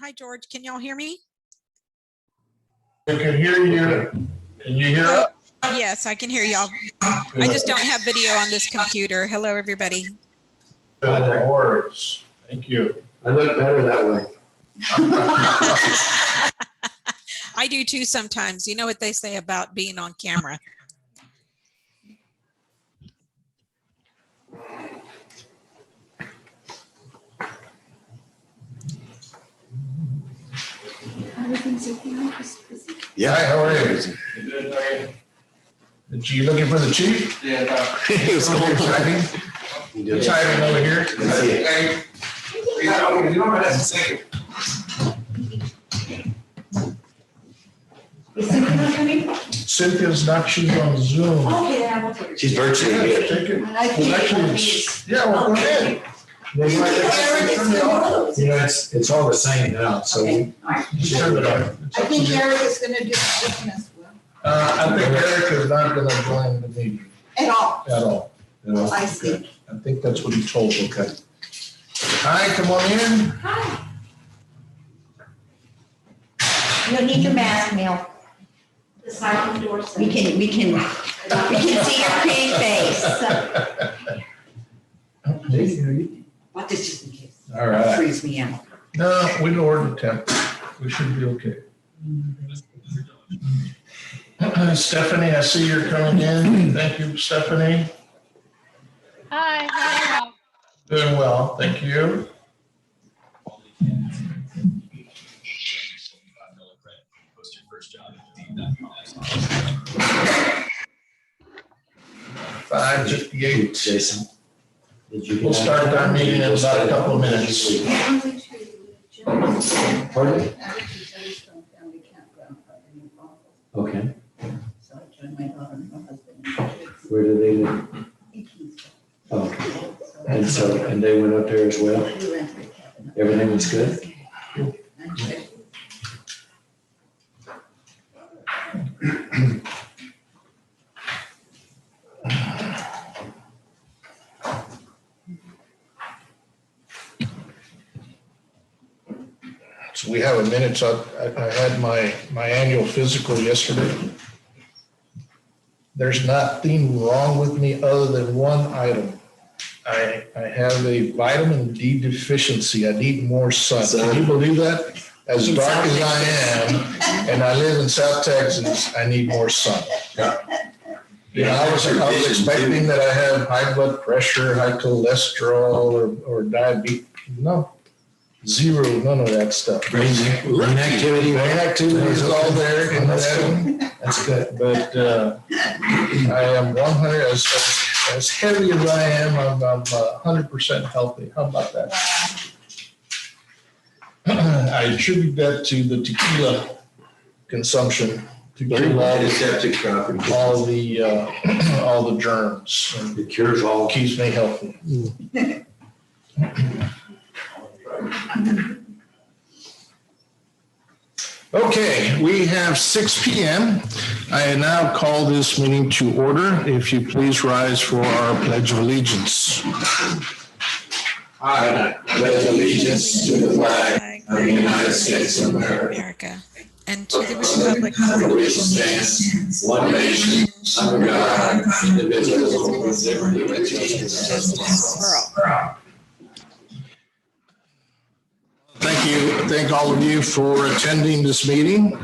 Hi, George. Can y'all hear me? I can hear you. Can you hear us? Yes, I can hear y'all. I just don't have video on this computer. Hello, everybody. Good words. Thank you. I look better that way. I do too sometimes. You know what they say about being on camera. Yeah, how are you? You looking for the chief? Yeah. He's hiding. He's hiding over here. Hey, you know what that's saying? Is Cynthia not coming? Cynthia's not, she's on Zoom. Okay, I will take her. She's virtually Yeah, here. take it. And I Well, think actually, yeah, well, go ahead. Eric is gonna do it. It's all the same now, so. Okay, all right. Turn it on. I think Eric is gonna do this one as well. I think Eric is not gonna join the meeting At all. at all. I see. I think that's what he told, okay. Hi, come on in. Hi. You'll need your mask, Mel. The silent door. We can see your pretty face. What this just in case? All right. Freeze me out. No, we lowered the temp. We should be okay. Stephanie, I see you're coming in. Thank you, Stephanie. Hi, how are you? Doing well, thank you. $5.58. Jason. We'll start our meeting in about a couple of minutes. Pardon? Okay, So I joined my daughter and my husband. where do they live? Oh, and they went up there as well? We rented a cabin. Everything was good? So we have a minute, so I had my annual physical yesterday. There's nothing wrong with me other than one item. I have a vitamin D deficiency. I need more sun. Can you believe that? As dark as I am, and I live in South Texas, I need more sun. You know, I was expecting that I have high blood pressure, high cholesterol, or diabetes. No, zero, none of that stuff. Brain activity. Brain activity is all there in that. That's good. But I am 100, as heavy as I am, I'm 100% healthy. How about that? I attribute that to the tequila consumption to kill Antiseptic property. all the germs and It cures all. keeps me healthy. Okay, we have 6 p.m. I now call this meeting to order. If you please rise for our Pledge of Allegiance. I pledge allegiance to the flag of the United States of America, And to the republic for which it stands, one nation, under God, indivisible, with liberty and justice for all. Thank you. Thank all of you for attending this meeting.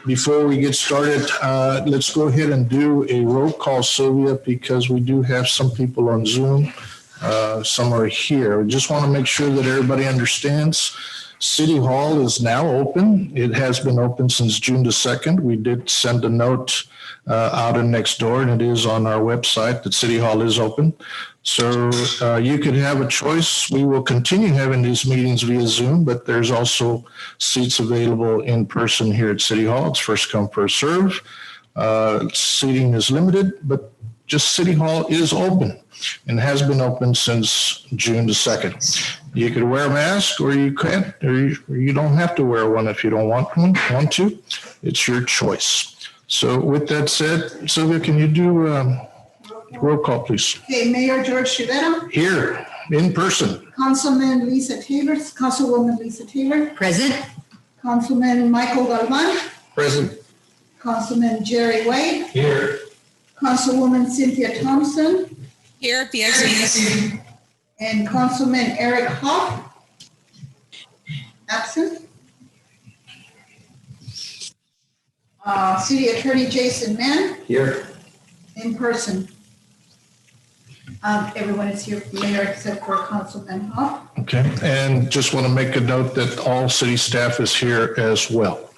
Before we get started, let's go ahead and do a roll call, Sylvia, because we do have some people on Zoom. Some are here. Just want to make sure that everybody understands. City Hall is now open. It has been open since June the 2nd. We did send a note out in Nextdoor, and it is on our website that City Hall is open. So you could have a choice. We will continue having these meetings via Zoom, but there's also seats available in person here at City Hall. It's first come, first serve. Seating is limited, but just City Hall is open and has been open since June the 2nd. You could wear a mask or you can't, or you don't have to wear one if you don't want to. It's your choice. So with that said, Sylvia, can you do roll call, please? Okay, Mayor George Shivera, Here. In person. Councilwoman Lisa Taylor, Present? Councilman Michael Galvan, Present. Councilman Jerry Wade, Here. Councilwoman Cynthia Thompson, Here via Zoom. and Councilman Eric Hoff. Absent. City Attorney Jason Mann, Here. in person. Everyone is here, Mayor, except for Councilman Hoff. Okay, and just want to make a note that all city staff is here as well.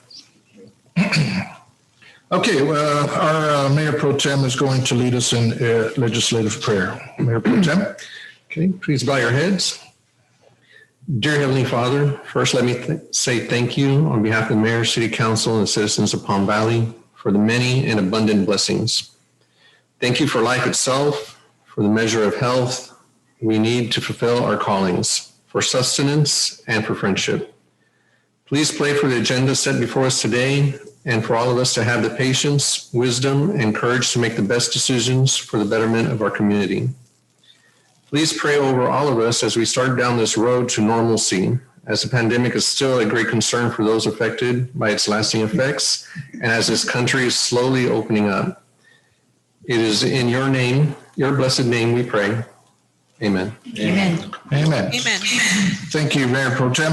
Okay, well, our Mayor Pro Tem is going to lead us in legislative prayer. Mayor Pro Tem? Okay, please bow your heads. Dear Heavenly Father, first let me say thank you on behalf of the Mayor, City Council, and citizens of Palm Valley for the many and abundant blessings. Thank you for life itself, for the measure of health we need to fulfill our callings, for sustenance, and for friendship. Please pray for the agenda set before us today and for all of us to have the patience, wisdom, and courage to make the best decisions for the betterment of our community. Please pray over all of us as we start down this road to normalcy, as the pandemic is still a great concern for those affected by its lasting effects, and as this country is slowly opening up. It is in your name, your blessed name, we pray. Amen. Amen. Amen. Amen. Thank you, Mayor Pro Tem.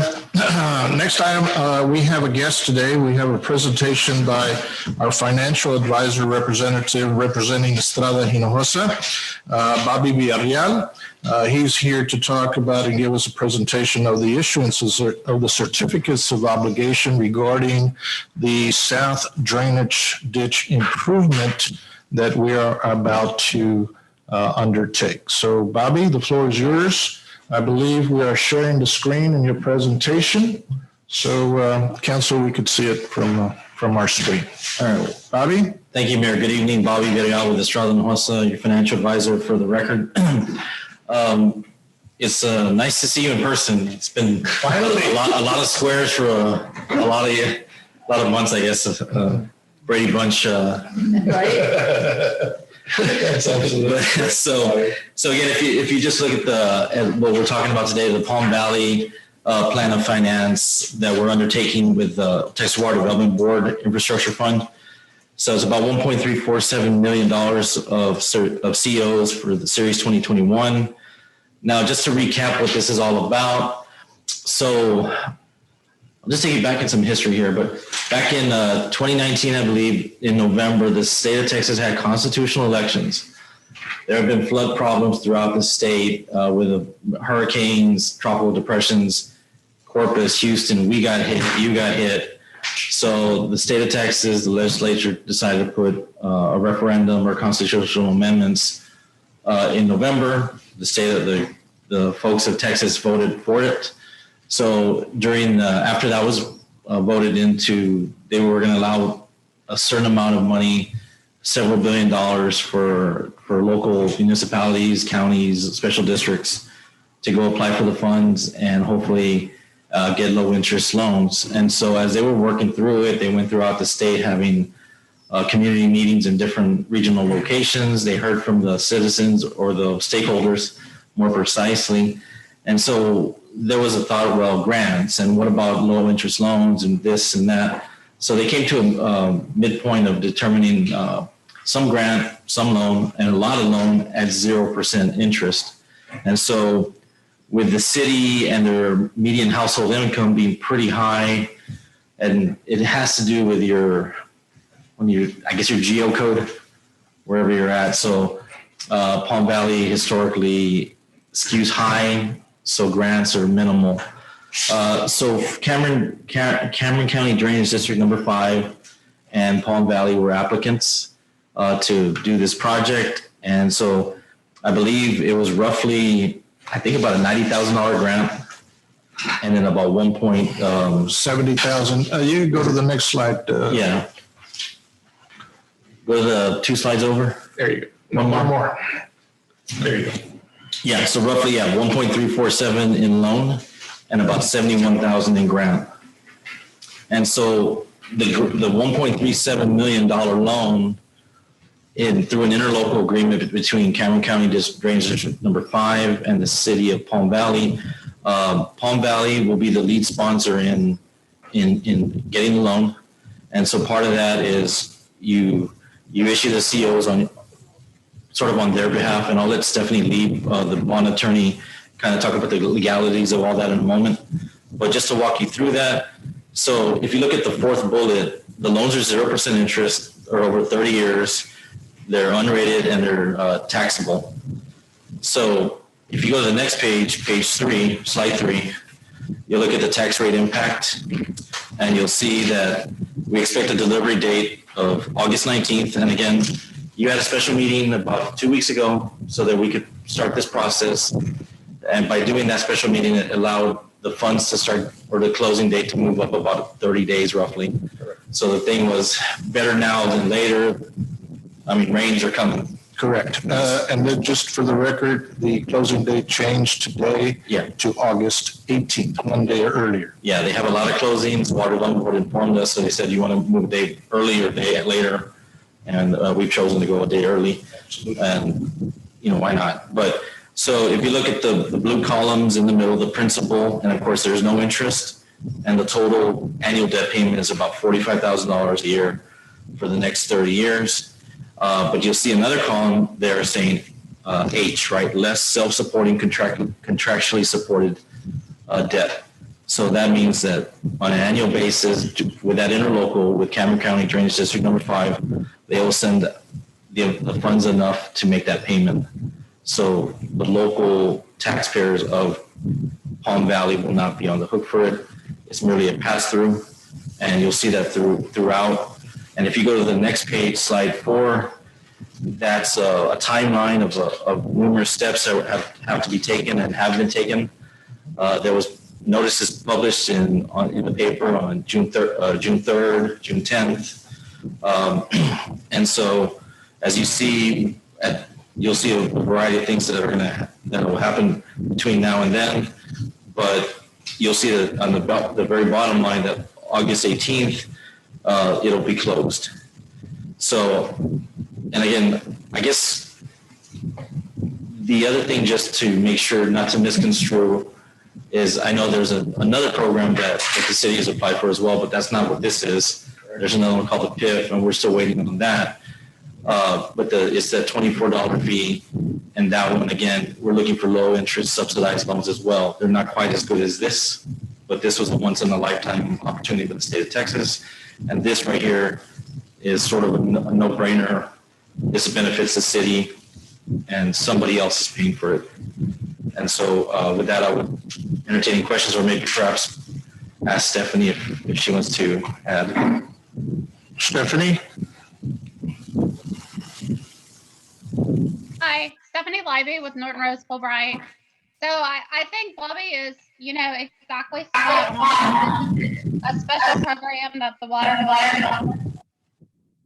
Next item, we have a guest today. We have a presentation by our financial advisor representative representing Estrada Hinojosa, Bobby Villarreal. He's here to talk about and give us a presentation of the issuances of the certificates of obligation regarding the south drainage ditch improvement that we are about to undertake. So Bobby, the floor is yours. I believe we are sharing the screen in your presentation. So Council, we could see it from our screen. All right, Bobby? Thank you, Mayor. Good evening. Bobby Villarreal with Estrada Hinojosa, your financial advisor for the record. It's nice to see you in person. It's been a lot of squares for a lot of months, I guess. Brady Bunch. Right? So again, if you just look at what we're talking about today, the Palm Valley plan of finance that we're undertaking with the Texas Water Development Board Infrastructure Fund. So it's about $1.347 million of COs for the Series 2021. Now, just to recap what this is all about. So I'll just take you back in some history here, but back in 2019, I believe in November, the state of Texas had constitutional elections. There have been flood problems throughout the state with hurricanes, tropical depressions, Corpus, Houston, we got hit, you got hit. So the state of Texas, the legislature decided to put a referendum or constitutional amendments in November. The state of the folks of Texas voted for it. So after that was voted into, they were going to allow a certain amount of money, several $1 billion for local municipalities, counties, special districts to go apply for the funds and hopefully get low interest loans. And so as they were working through it, they went throughout the state having community meetings in different regional locations. They heard from the citizens or the stakeholders more precisely. And so there was a thought, well, grants and what about low interest loans and this and that. So they came to a midpoint of determining some grant, some loan, and a lot of loan at 0% interest. And so with the city and their median household income being pretty high, and it has to do with your geocode, wherever you're at. So Palm Valley historically skews high, so grants are minimal. So Cameron County Drainage District number 5 and Palm Valley were applicants to do this project. And so I believe it was roughly, I think about a $90,000 grant and then about 70,000. You can go to the next slide. Yeah. Go to the 2 slides over. There you go. One more. There you go. Yeah, so roughly, 1.347 in loan and about 71,000 in grant. And so the $1.37 million loan through an interlocal agreement between Cameron County Drainage District number 5 and the city of Palm Valley. Palm Valley will be the lead sponsor in getting the loan. And so part of that is you issue the COs on their behalf, and I'll let Stephanie Lee, the bond attorney, kind of talk about the legalities of all that in a moment. But just to walk you through that, so if you look at the fourth bullet, the loans are 0% interest or over 30 years. They're unrated and they're taxable. So if you go to the next page, page 3, slide 3, you'll look at the tax rate impact, and you'll see that we expect a delivery date of August 19th. And again, you had a special meeting about 2 weeks ago so that we could start this process. And by doing that special meeting, it allowed the funds to start, or the closing date to move up about 30 days roughly. So the thing was better now than later. I mean, rains are coming. Correct. And then just for the record, the closing date changed today to August 18th, one day earlier. Yeah, they have a lot of closings. Water Development Board informed us, so they said, you want to move a day early or a day later? And we've chosen to go a day early. And, why not? But so if you look at the blue columns in the middle, the principal, and of course there's no interest, and the total annual debt payment is about $45,000 a year for the next 30 years. But you'll see another column there saying H, right? Less self-supporting contractually supported debt. So that means that on an annual basis, with that interlocal with Cameron County Drainage District number 5, they will send the funds enough to make that payment. So the local taxpayers of Palm Valley will not be on the hook for it. It's merely a pass-through, and you'll see that throughout. And if you go to the next page, slide 4, that's a timeline of numerous steps that have to be taken and have been taken. There was notices published in the paper on June 3rd, June 10th. And so as you see, you'll see a variety of things that will happen between now and then. But you'll see that on the very bottom line that August 18th, it'll be closed. So, and again, I guess the other thing, just to make sure not to misconstrue, is I know there's another program that the city has applied for as well, but that's not what this is. There's another one called the PIF, and we're still waiting on that. But it's that $24 fee, and that one, again, we're looking for low interest subsidized loans as well. They're not quite as good as this, but this was a once in a lifetime opportunity for the state of Texas. And this right here is sort of a no-brainer. This benefits the city, and somebody else is paying for it. And so with that, I would entertain any questions, or maybe perhaps ask Stephanie if she wants to add. Stephanie? Hi, Stephanie Libby with Norton Rose Fulbright. So I think Bobby is, exactly a special program that the Water Development.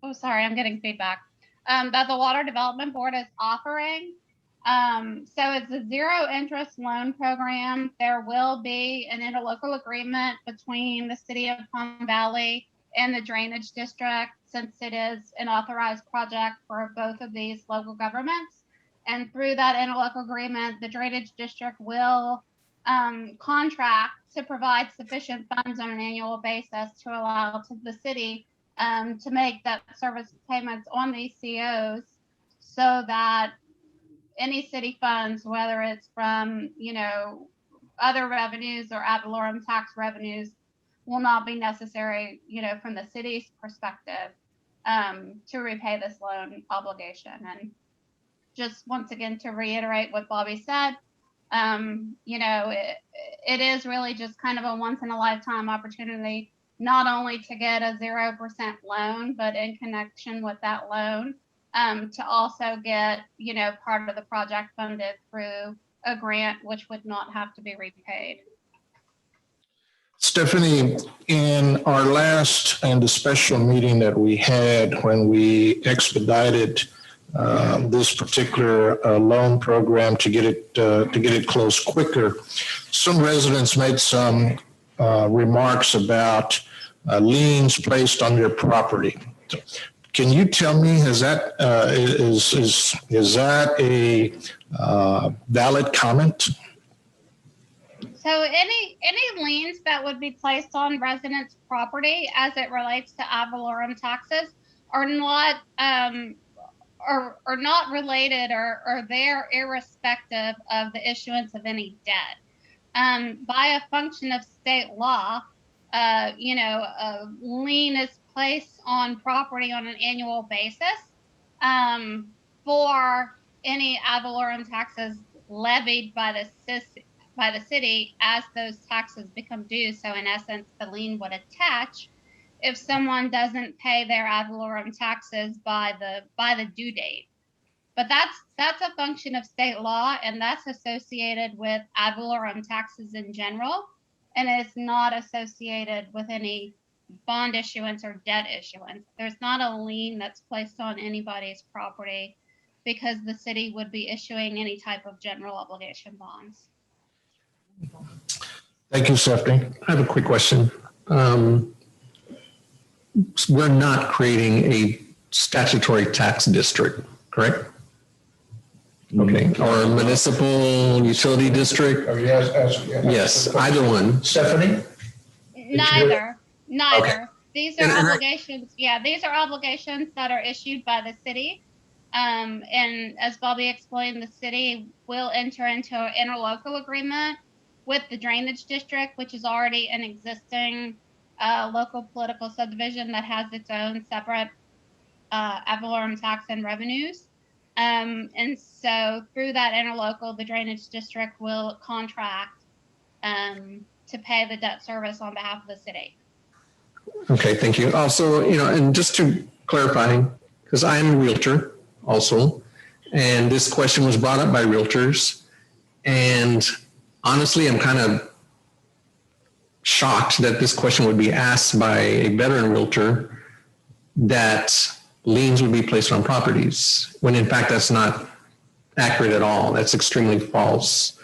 Oh, sorry, I'm getting feedback. That the Water Development Board is offering. So it's a zero interest loan program. There will be an interlocal agreement between the city of Palm Valley and the Drainage District, since it is an authorized project for both of these local governments. And through that interlocal agreement, the Drainage District will contract to provide sufficient funds on an annual basis to allow to the city to make that service payments on these COs, so that any city funds, whether it's from, other revenues or ad valorem tax revenues, will not be necessary, from the city's perspective to repay this loan obligation. And just once again, to reiterate what Bobby said, it is really just kind of a once in a lifetime opportunity, not only to get a 0% loan, but in connection with that loan, to also get, part of the project funded through a grant, which would not have to be repaid. Stephanie, in our last and the special meeting that we had when we expedited this particular loan program to get it closed quicker, some residents made some remarks about liens placed on their property. Can you tell me, is that a valid comment? So any liens that would be placed on residents' property as it relates to ad valorem taxes are not are not related or they're irrespective of the issuance of any debt. By a function of state law, a lien is placed on property on an annual basis for any ad valorem taxes levied by the city as those taxes become due. So in essence, the lien would attach if someone doesn't pay their ad valorem taxes by the due date. But that's a function of state law, and that's associated with ad valorem taxes in general, and it's not associated with any bond issuance or debt issuance. There's not a lien that's placed on anybody's property because the city would be issuing any type of general obligation bonds. Thank you, Stephanie. I have a quick question. We're not creating a statutory tax district, correct? Okay, or a municipal utility district? Are you asking? Yes, either one. Stephanie? Neither. Okay. These are obligations. Yeah, these are obligations that are issued by the city. And as Bobby explained, the city will enter into an interlocal agreement with the drainage district, which is already an existing local political subdivision that has its own separate ad valorem tax and revenues. And so through that interlocal, the drainage district will contract to pay the debt service on behalf of the city. Okay, thank you. Also, and just to clarify, because I am a realtor also, and this question was brought up by realtors, and honestly, I'm kind of shocked that this question would be asked by a veteran realtor that liens would be placed on properties, when in fact that's not accurate at all. That's extremely false.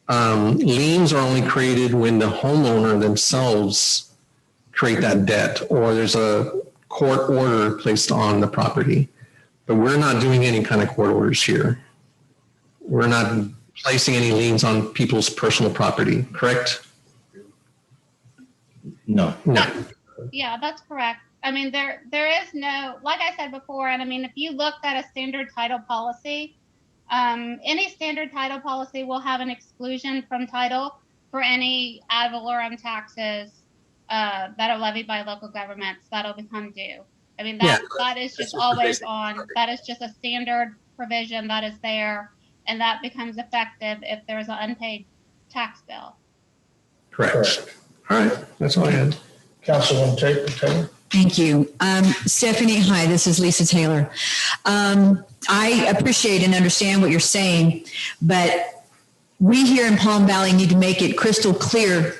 Liens are only created when the homeowner themselves create that debt or there's a court order placed on the property. But we're not doing any kind of court orders here. We're not placing any liens on people's personal property, correct? No. No. Yeah, that's correct. I mean, there is no, like I said before, and I mean, if you looked at a standard title policy, any standard title policy will have an exclusion from title for any ad valorem taxes that are levied by local governments that'll become due. I mean, that is just always on. That is just a standard provision that is there, and that becomes effective if there's an unpaid tax bill. Correct. All right, that's all I had. Councilwoman Taylor? Thank you. Stephanie, hi, this is Lisa Taylor. I appreciate and understand what you're saying, but we here in Palm Valley need to make it crystal clear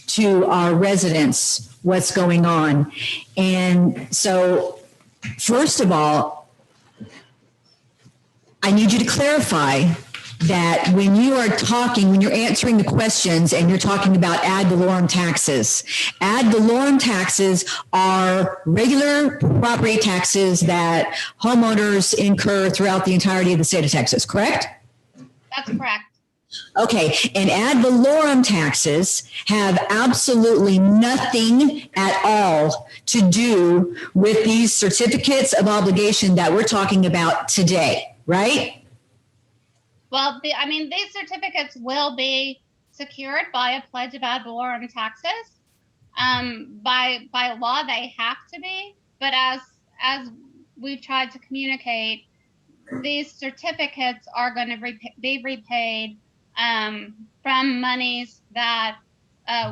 to our residents what's going on. And so, first of all, I need you to clarify that when you are talking, when you're answering the questions and you're talking about ad valorem taxes are regular property taxes that homeowners incur throughout the entirety of the state of Texas, correct? That's correct. Okay, and ad valorem taxes have absolutely nothing at all to do with these certificates of obligation that we're talking about today, right? Well, these certificates will be secured by a pledge of ad valorem taxes. By law, they have to be, but as we've tried to communicate, these certificates are going to be repaid from monies that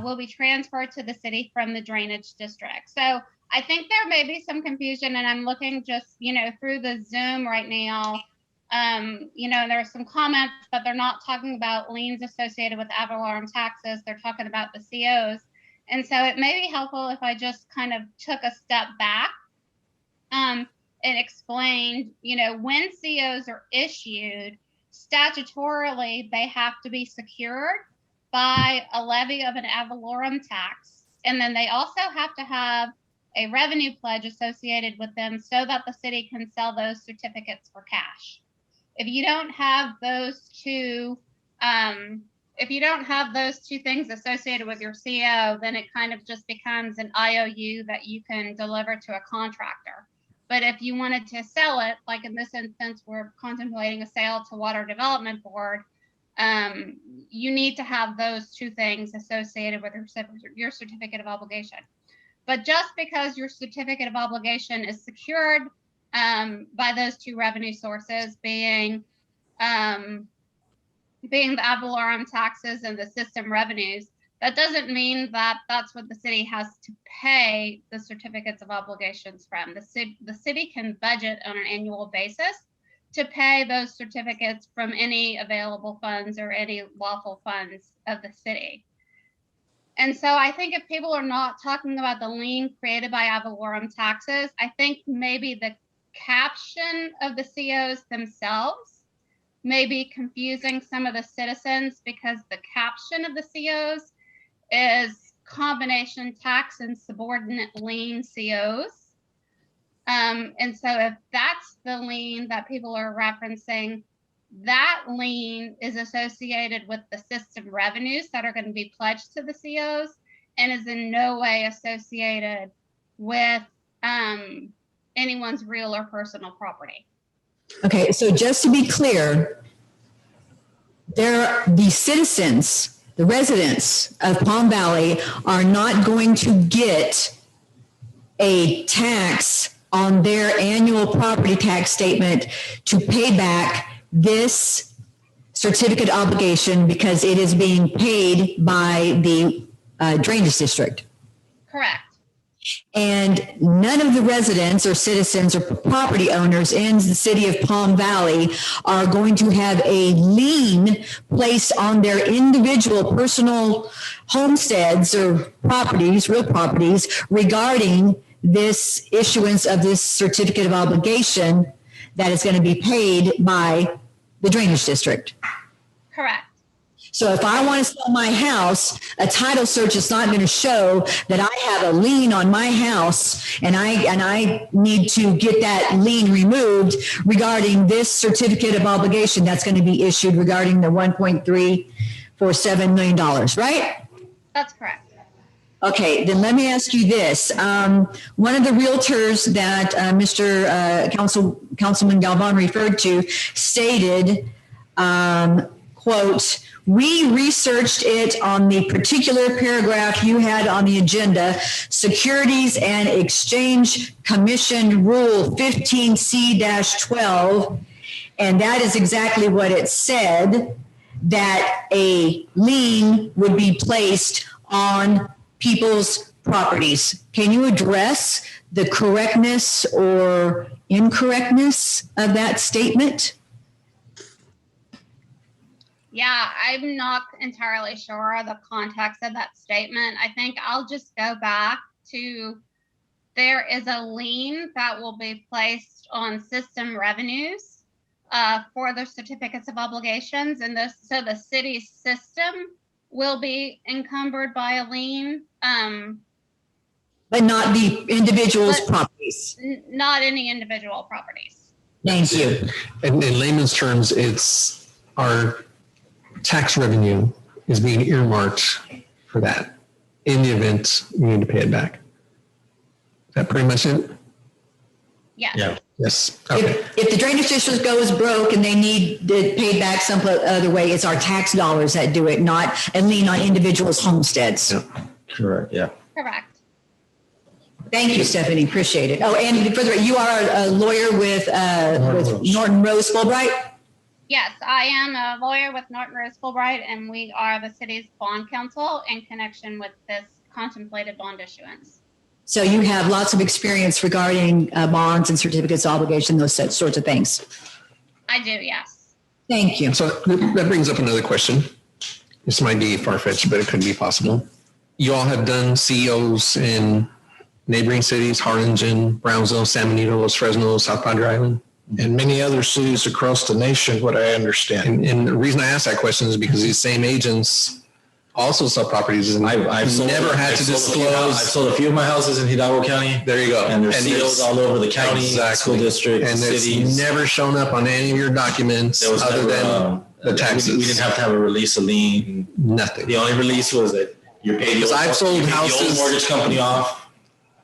will be transferred to the city from the drainage district. So I think there may be some confusion, and I'm looking just, through the Zoom right now. There are some comments, but they're not talking about liens associated with ad valorem taxes. They're talking about the COs. And so it may be helpful if I just kind of took a step back and explained, when COs are issued, statutorily, they have to be secured by a levy of an ad valorem tax. And then they also have to have a revenue pledge associated with them so that the city can sell those certificates for cash. If you don't have those two, things associated with your CO, then it kind of just becomes an IOU that you can deliver to a contractor. But if you wanted to sell it, like in this instance, we're contemplating a sale to Water Development Board, you need to have those two things associated with your certificate of obligation. But just because your certificate of obligation is secured by those two revenue sources, being the ad valorem taxes and the system revenues, that doesn't mean that that's what the city has to pay the certificates of obligations from. The city can budget on an annual basis to pay those certificates from any available funds or any lawful funds of the city. And so I think if people are not talking about the lien created by ad valorem taxes, I think maybe the caption of the COs themselves may be confusing some of the citizens, because the caption of the COs is combination tax and subordinate lien COs. And so if that's the lien that people are referencing, that lien is associated with the system revenues that are going to be pledged to the COs and is in no way associated with anyone's real or personal property. Okay, so just to be clear, the citizens, the residents of Palm Valley are not going to get a tax on their annual property tax statement to pay back this certificate obligation because it is being paid by the drainage district. Correct. And none of the residents or citizens or property owners in the city of Palm Valley are going to have a lien placed on their individual personal homesteads or properties, real properties, regarding this issuance of this certificate of obligation that is going to be paid by the drainage district. Correct. So if I want to sell my house, a title search is not going to show that I have a lien on my house, and I need to get that lien removed regarding this certificate of obligation that's going to be issued regarding the $1.347 million, right? That's correct. Okay, then let me ask you this. One of the realtors that Councilman Galvan referred to stated, quote, "We researched it on the particular paragraph you had on the agenda, Securities and Exchange Commission Rule 15C-12, and that is exactly what it said, that a lien would be placed on people's properties." Can you address the correctness or incorrectness of that statement? Yeah, I'm not entirely sure of the context of that statement. I think I'll just go back to, there is a lien that will be placed on system revenues for the certificates of obligations, and so the city's system will be encumbered by a lien. But not the individual's properties. Not any individual properties. Thank you. In layman's terms, it's our tax revenue is being earmarked for that in the event we need to pay it back. Is that pretty much it? Yes. Yeah. Yes. Okay. If the drainage district goes broke and they need it paid back some other way, it's our tax dollars that do it, not a lien on individuals' homesteads. Yeah. Correct. Yeah. Correct. Thank you, Stephanie. Appreciate it. Oh, and further, you are a lawyer with Norton Rose Fulbright? Yes, I am a lawyer with Norton Rose Fulbright, and we are the city's bond counsel in connection with this contemplated bond issuance. So you have lots of experience regarding bonds and certificates of obligation, those sorts of things. I do, yes. Thank you. So that brings up another question. This might be far-fetched, but it could be possible. You all have done CEOs in neighboring cities, Harlingen, Brownsville, San Benito, Los Fresnos, South Padre Island, And many other cities across the nation, what I understand. and the reason I ask that question is because these same agents also sell properties and I've sold, never had I've to sold I've disclose. sold a few of my houses in Hidalgo County. There you go. And there's COs all over the county, school districts, And it's cities. never shown up on any of your documents There was other never, than the taxes. We didn't have to have a release of lien. Nothing. The only release was that you paid the Because old, I've sold you paid the old houses- mortgage company off.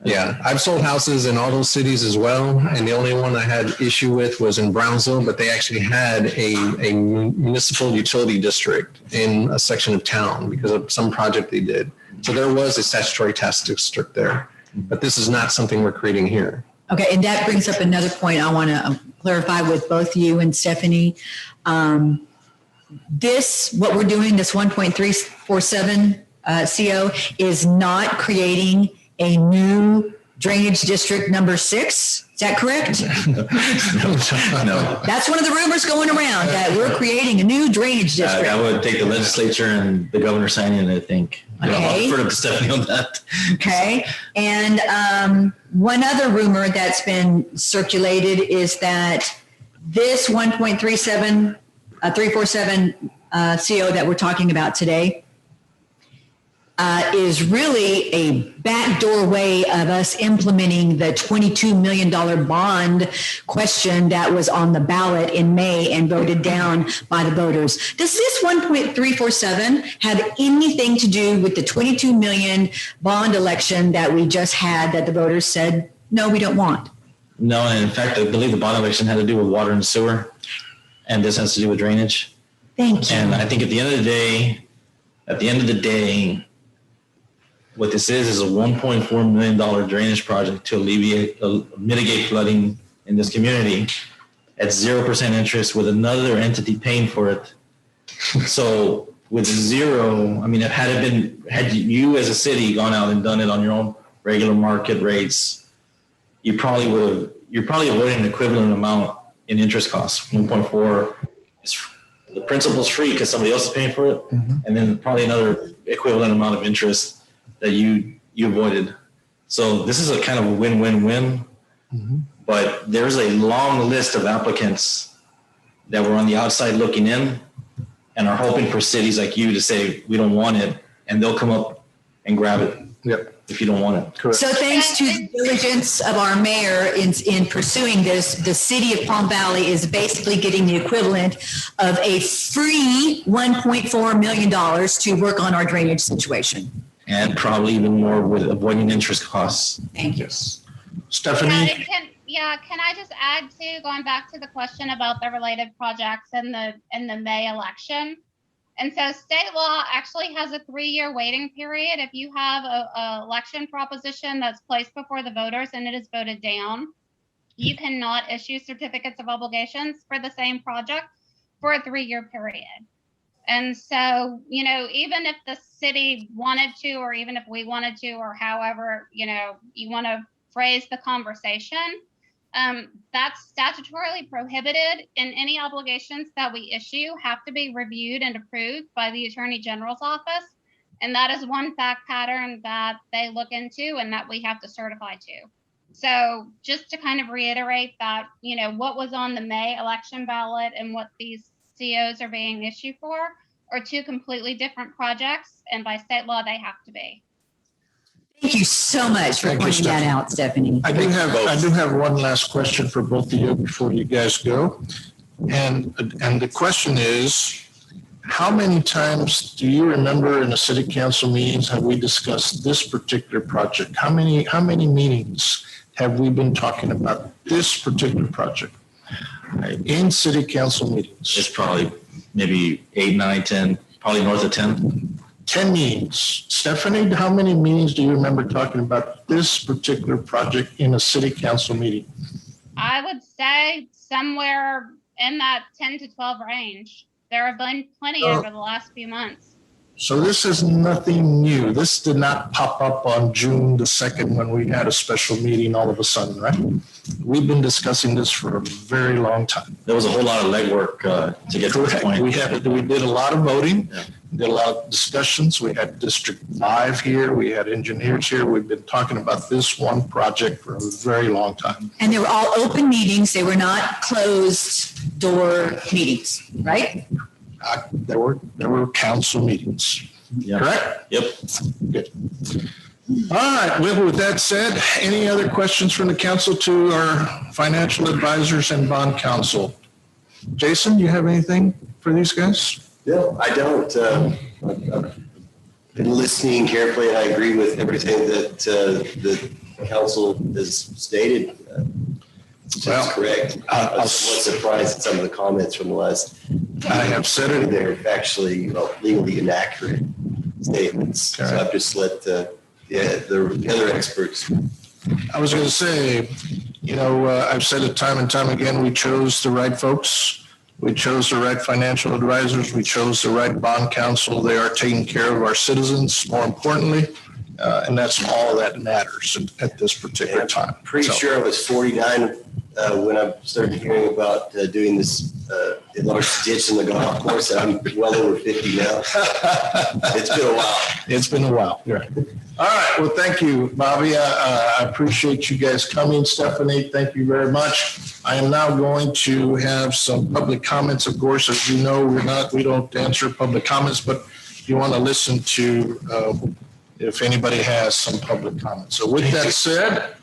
Yeah, I've sold houses in all those cities as well, and the only one I had issue with was in Brownsville, but they actually had a municipal utility district in a section of town because of some project they did. So there was a statutory tax district there, but this is not something we're creating here. Okay, and that brings up another point I want to clarify with both you and Stephanie. What we're doing, this 1.347 CO is not creating a new drainage district number 6. Is that correct? No. That's one of the rumors going around, that we're creating a new drainage I district. would take the legislature and the governor signing it, I think. Okay. I'll refer to Stephanie on that. Okay, and one other rumor that's been circulated is that this 1.347 CO that we're talking about today is really a backdoor way of us implementing the $22 million bond question that was on the ballot in May and voted down by the voters. Does this 1.347 have anything to do with the 22 million bond election that we just had that the voters said, no, we don't want? No, and in fact, I believe the bond election had to do with water and sewer, and this has to do with drainage. Thank you. And I think at the end of the day, what this is a $1.4 million drainage project to mitigate flooding in this community at 0% interest with another entity paying for it. So with zero, I mean, had you as a city gone out and done it on your own regular market rates, you're probably avoiding an equivalent amount in interest costs. 1.4 is the principal's free because somebody else is paying for it, and then probably another equivalent amount of interest that you avoided. So this is a kind of a win-win-win, but there's a long list of applicants that were on the outside looking in and are hoping for cities like you to say, we don't want it, and they'll come up and grab it. Yep. If you don't want it. Correct. So thanks to the diligence of our mayor in pursuing this, the city of Palm Valley is basically getting the equivalent of a free $1.4 million to work on our drainage situation. And probably even more with avoiding interest costs. Thank you. Stephanie? Can I just add to, going back to the question about the related projects in the May election? And so state law actually has a 3-year waiting period. If you have a election proposition that's placed before the voters and it is voted down, you cannot issue certificates of obligations for the same project for a 3-year period. And so, even if the city wanted to, or even if we wanted to, or however, you want to phrase the conversation, that's statutorily prohibited, and any obligations that we issue have to be reviewed and approved by the Attorney General's office. And that is one fact pattern that they look into and that we have to certify to. So just to kind of reiterate that, what was on the May election ballot and what these COs are being issued for are two completely different projects, and by state law, they have to be. Thank you so much for Thank you, pointing that Stephanie. out, Stephanie. I do have one last question for both of you before you guys go. And the question is, how many times do you remember in the city council meetings have we discussed this particular project? How many meetings have we been talking about this particular project in city council meetings? It's probably maybe 8, 9, 10, probably north of 10. 10 meetings. Stephanie, how many meetings do you remember talking about this particular project in a city council meeting? I would say somewhere in that 10 to 12 range. There have been plenty over the last few months. So this is nothing new. This did not pop up on June the 2nd when we had a special meeting all of a sudden, right? We've been discussing this for a very long time. There was a whole lot of legwork to get to this Correct. point. We did a lot of voting, Yeah. did a lot of discussions. We had District 5 here. We had engineers here. We've been talking about this one project for a very long time. And they were all open meetings. They were not closed door meetings, right? There were council meetings, Yep. correct? Yep. Good. All right, well, with that said, any other questions from the council to our financial advisors and bond counsel? Jason, you have anything for these guys? No, I don't. I've been listening carefully, and I agree with everything that the council has stated. Well, That's correct. I was somewhat surprised at some of the comments from the last. I have said it. They're actually legally inaccurate statements. So I've just let the other experts. I was going to say, I've said it time and time again, we chose the right folks. We chose the right financial advisors. We chose the right bond counsel. They are taking care of our citizens, more importantly. And that's all that matters at this particular time. Pretty sure I was 49 when I started hearing about doing this large ditch in the golf course. I'm well over 50 now. It's been a while. It's been a while. Yeah. All right. Well, thank you, Bobby. I appreciate you guys coming. Stephanie, thank you very much. I am now going to have some public comments. Of course, as you know, we don't answer public comments, but you want to listen to if anybody has some public comments. So with that said,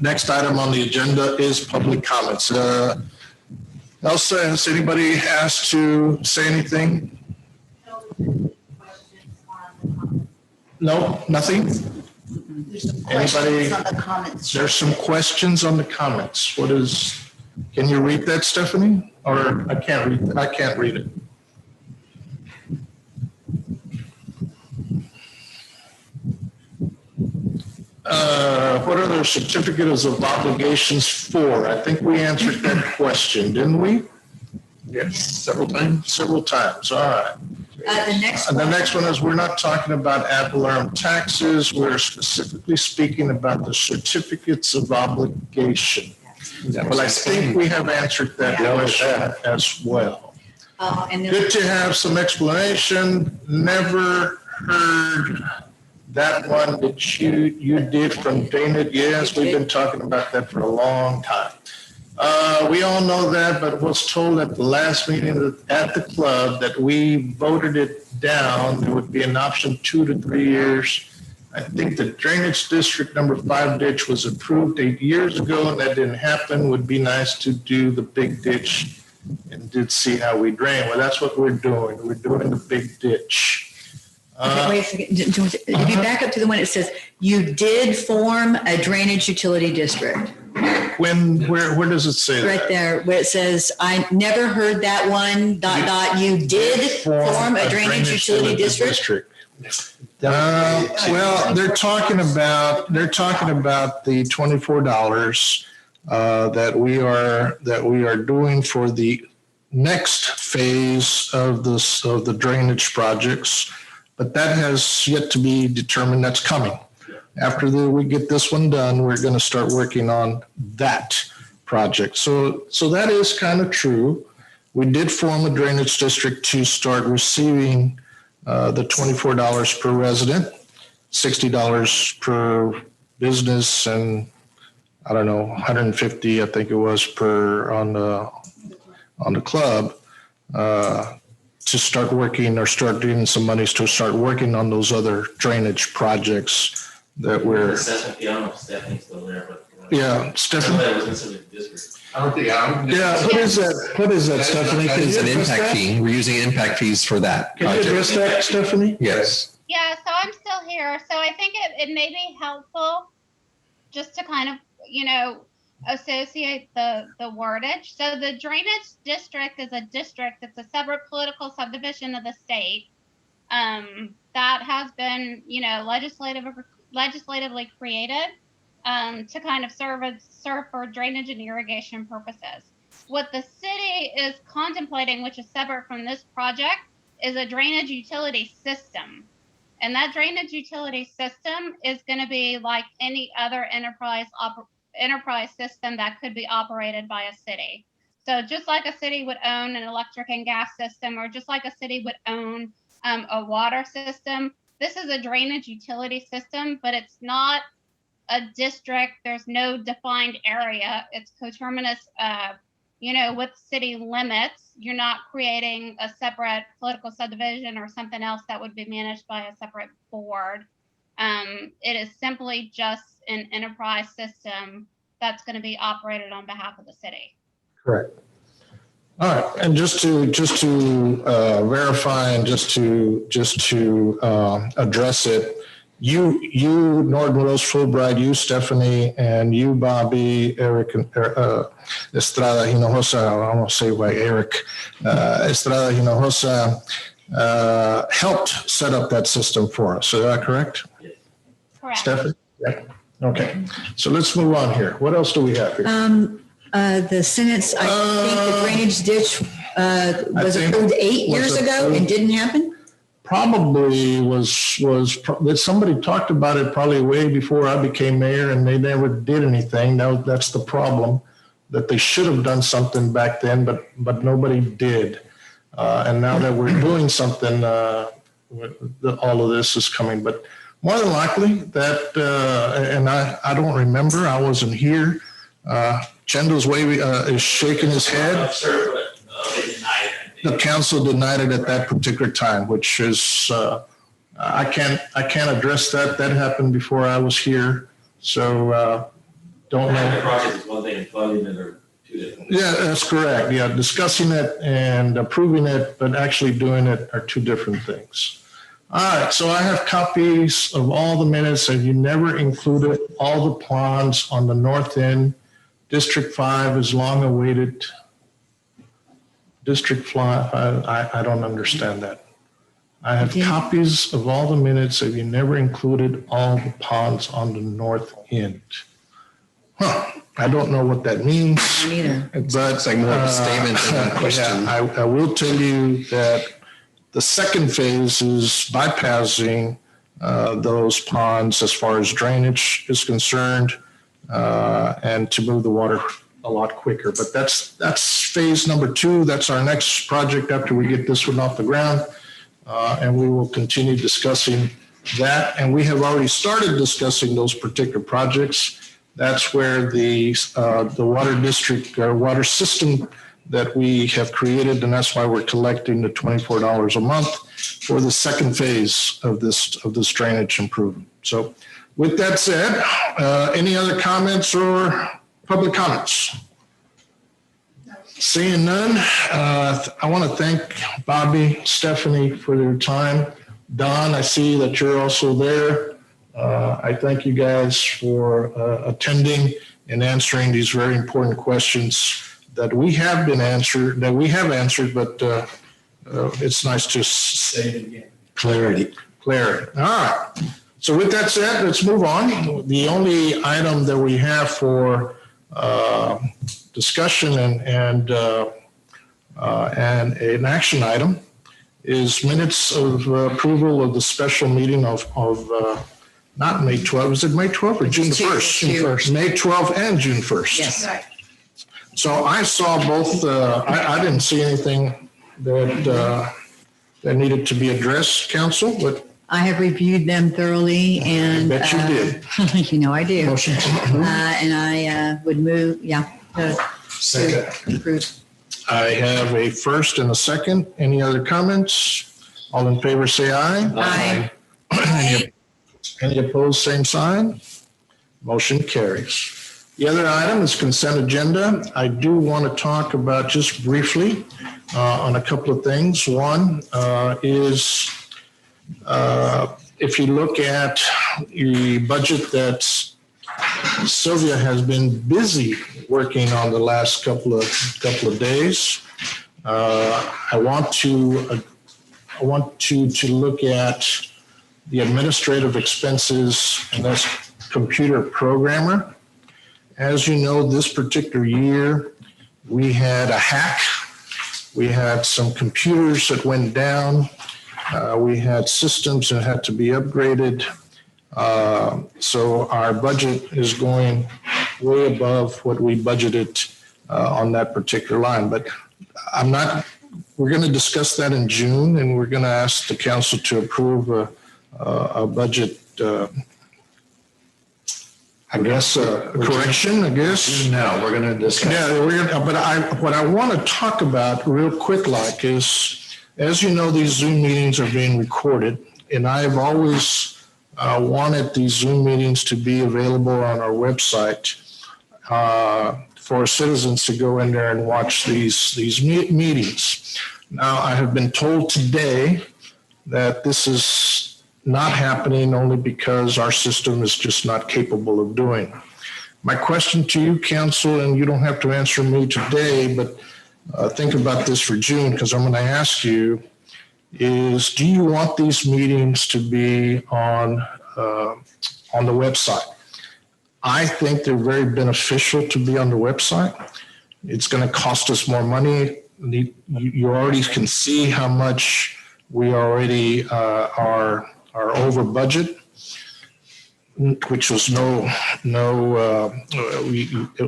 next item on the agenda is public comments. Elsa, has anybody asked to say anything? No, nothing? There's some Anybody? questions on the comments. There's some questions on the comments. Can you read that, Stephanie? Or I can't read it. What are the certificates of obligations for? I think we answered that question, didn't we? Yes, several times. Several times, all right. The next And the one. next one is, we're not talking about ad valorem taxes. We're specifically speaking about the certificates of obligation. Well, I think we have answered that question as well. And then Good to have some explanation. Never heard that one that you did from Dana. Yes, we've been talking about that for a long time. We all know that, but was told at the last meeting at the club that we voted it down. There would be an option 2 to 3 years. I think the drainage district number 5 ditch was approved 8 years ago, and that didn't happen. Would be nice to do the big ditch and did see how we drain. Well, that's what we're doing. We're doing the big ditch. wait a second. If you back up to the one that says you did form a drainage utility district, Where does it say that? right there where it says I never heard that one. ... You did form a drainage utility district. Well, they're talking about the $24 that we are doing for the next phase of the drainage projects, but that has yet to be determined. That's coming. After we get this one done, we're going to start working on that project. So that is kind of true. We did form a drainage district to start receiving the $24 per resident, $60 per business, and I don't know, 150, I think it was per on the club, to start working or start getting some monies to start working on those other drainage projects that we're. Assessment fee, I don't know if Stephanie's still there, but. Yeah, Stephanie. That was considered a district. I don't think Yeah, what is that, Stephanie? That Can is you an address impact that? fee. We're using impact fees for that Can you address project. that, Stephanie? Yes. Yeah, so I'm still here. So I think it may be helpful just to kind of, associate the wordage. So the drainage district is a district. It's a separate political subdivision of the state that has been, legislatively created to kind of serve for drainage and irrigation purposes. What the city is contemplating, which is separate from this project, is a drainage utility system. And that drainage utility system is going to be like any other enterprise system that could be operated by a city. So just like a city would own an electric and gas system, or just like a city would own a water system, this is a drainage utility system, but it's not a district. There's no defined area. It's coterminous with city limits. You're not creating a separate political subdivision or something else that would be managed by a separate board. It is simply just an enterprise system that's going to be operated on behalf of the city. Correct. All right, and just to verify and just to address it, you Norton Rose Fulbright, you Stephanie, and you Bobby, Eric, and Estrada Hinojosa, I almost say by Eric, Estrada Hinojosa, helped set up that system for us. Is that correct? Correct. Stephanie? Yeah. Okay. So let's move on here. What else do we have here? The sentence, I think the drainage ditch was think approved 8 was years ago approved. and didn't happen? Probably that somebody talked about it probably way before I became mayor, and they never did anything. That's the problem, that they should have done something back then, but nobody did. And now that we're doing something, all of this is coming. But more than likely that, and I don't remember, I wasn't here. Chendo's is shaking his head. The council denied it at that particular time, which is, I can't address that. That happened before I was here. So don't know. The project is one thing and funding it are two different. Yeah, that's correct. Yeah, discussing it and approving it, but actually doing it are two different things. All right, so I have copies of all the minutes, and you never included all the ponds on the north end. District 5 is long awaited. District 5, I don't understand that. I have copies of all the minutes, and you never included all the ponds on the north end. I don't know what that means. Neither. But It's like more of a statement than a question. Yeah, I will tell you that the second phase is bypassing those ponds as far as drainage is concerned, and to move the water a lot quicker. But that's phase number 2. That's our next project after we get this one off the ground, and we will continue discussing that. And we have already started discussing those particular projects. That's where the water district or water system that we have created, and that's why we're collecting the $24 a month for the second phase of this drainage improvement. So with that said, any other comments or public comments? Seeing none, I want to thank Bobby, Stephanie for their time. Don, I see that you're also there. I thank you guys for attending and answering these very important questions that we have answered, but it's nice to say it again. Clarity. All right. So with that said, let's move on. The only item that we have for discussion and an action item is minutes of approval of the special meeting of not May 12th. Is it May 12th or June 1st? June 1st. May 12th and June 1st. Yes. So I saw both. I didn't see anything that needed to be addressed, council, but I have reviewed them thoroughly and. I bet you did. You know I do. Motion to And I would move, second. approve. I have a first and a second. Any other comments? All in favor, say aye. Aye. Any opposed, same sign. Motion carries. The other item is consent agenda. I do want to talk about just briefly on a couple of things. One is if you look at the budget that Sylvia has been busy working on the last couple of days, I want to look at the administrative expenses, and that's computer programmer. As you know, this particular year, we had a hack. We had some computers that went down. We had systems that had to be upgraded. So our budget is going way above what we budgeted on that particular line. But we're going to discuss that in June, and we're going to ask the council to approve a budget I guess, a correction, I guess. No, we're going to discuss. Yeah, what I want to talk about real quick like is, as you know, these Zoom meetings are being recorded, and I've always wanted these Zoom meetings to be available on our website for citizens to go in there and watch these meetings. Now, I have been told today that this is not happening only because our system is just not capable of doing. My question to you, council, and you don't have to answer me today, but think about this for June, because I'm going to ask you, is do you want these meetings to be on the website? I think they're very beneficial to be on the website. It's going to cost us more money. You already can see how much we already are over budget, which was it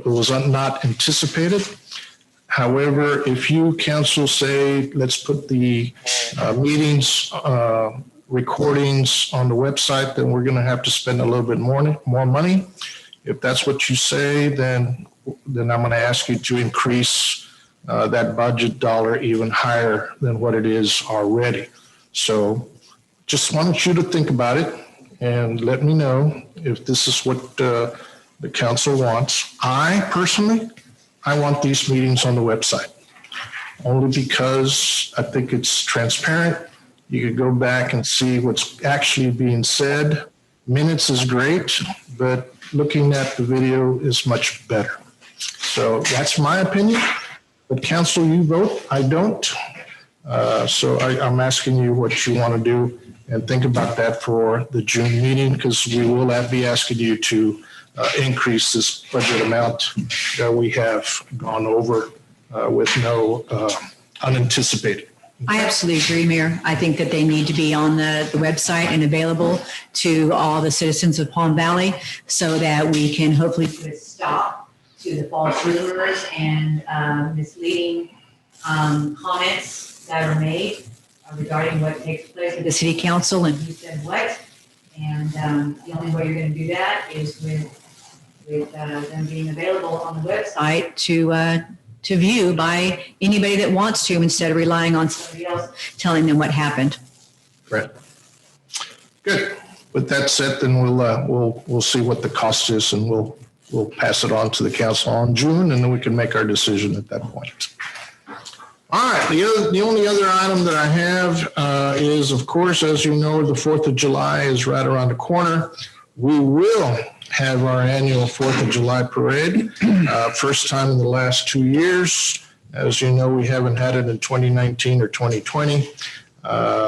was not anticipated. However, if you council say, let's put the meetings recordings on the website, then we're going to have to spend a little bit more money. If that's what you say, then I'm going to ask you to increase that budget dollar even higher than what it is already. So just wanted you to think about it and let me know if this is what the council wants. I personally want these meetings on the website only because I think it's transparent. You could go back and see what's actually being said. Minutes is great, but looking at the video is much better. So that's my opinion. But council, you vote. I don't. So I'm asking you what you want to do, and think about that for the June meeting, because we will be asking you to increase this budget amount that we have gone over with no unanticipated. I absolutely agree, Mayor. I think that they need to be on the website and available to all the citizens of Palm Valley so that we can hopefully put a stop to the false rumors and misleading comments that are made regarding what takes place at the city council and who said what. And the only way you're going to do that is with them being available on the website to view by anybody that wants to, instead of relying on somebody else telling them what happened. Right. Good. With that said, then we'll see what the cost is, and we'll pass it on to the council on June, and then we can make our decision at that point. All right. The only other item that I have is, of course, as you know, the 4th of July is right around the corner. We will have our annual 4th of July parade. First time in the last 2 years. As you know, we haven't had it in 2019 or 2020.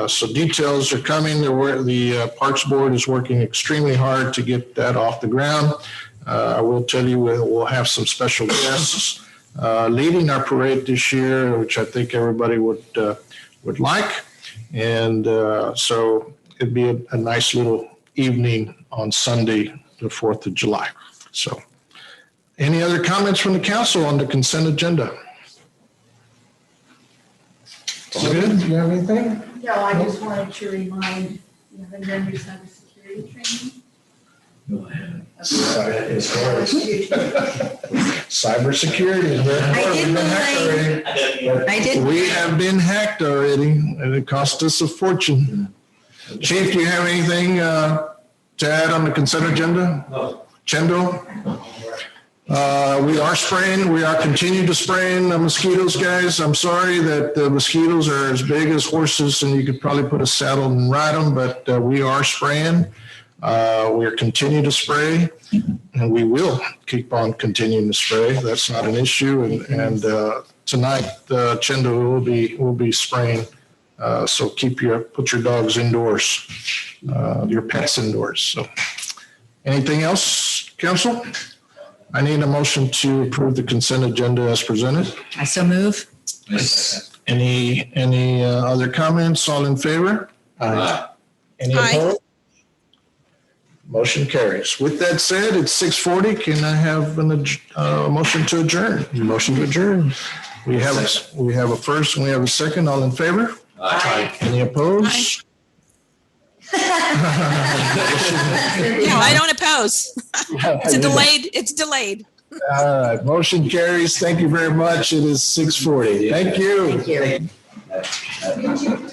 So details are coming. The Parks Board is working extremely hard to get that off the ground. I will tell you, we'll have some special guests leading our parade this year, which I think everybody would like. And so it'd be a nice little evening on Sunday, the 4th of July. So any other comments from the council on the consent agenda? All good? Do you have anything? No, I just wanted to remind, you haven't done your cybersecurity training? Cybersecurity is very important. I did. We have been hacked already, and it cost us a fortune. Chief, do you have anything to add on the consent agenda? No. Chendo? We are spraying. We are continuing to spraying mosquitoes, guys. I'm sorry that the mosquitoes are as big as horses, and you could probably put a saddle and ride them, but we are spraying. We are continuing to spray, and we will keep on continuing to spray. That's not an issue. And tonight, Chendo will be spraying. So put your dogs indoors, your pets indoors. So, anything else, council? I need a motion to approve the consent agenda as presented. I so move. Any other comments? All in favor? Any Aye. opposed? Motion carries. With that said, it's 6:40. Can I have a motion to adjourn? Motion to adjourn. We have a first and we have a second. All in favor? Aye. Any opposed? Yeah, I don't oppose. It's delayed. All right, motion carries. Thank you very much. It is 6:40. Thank you. Thank you.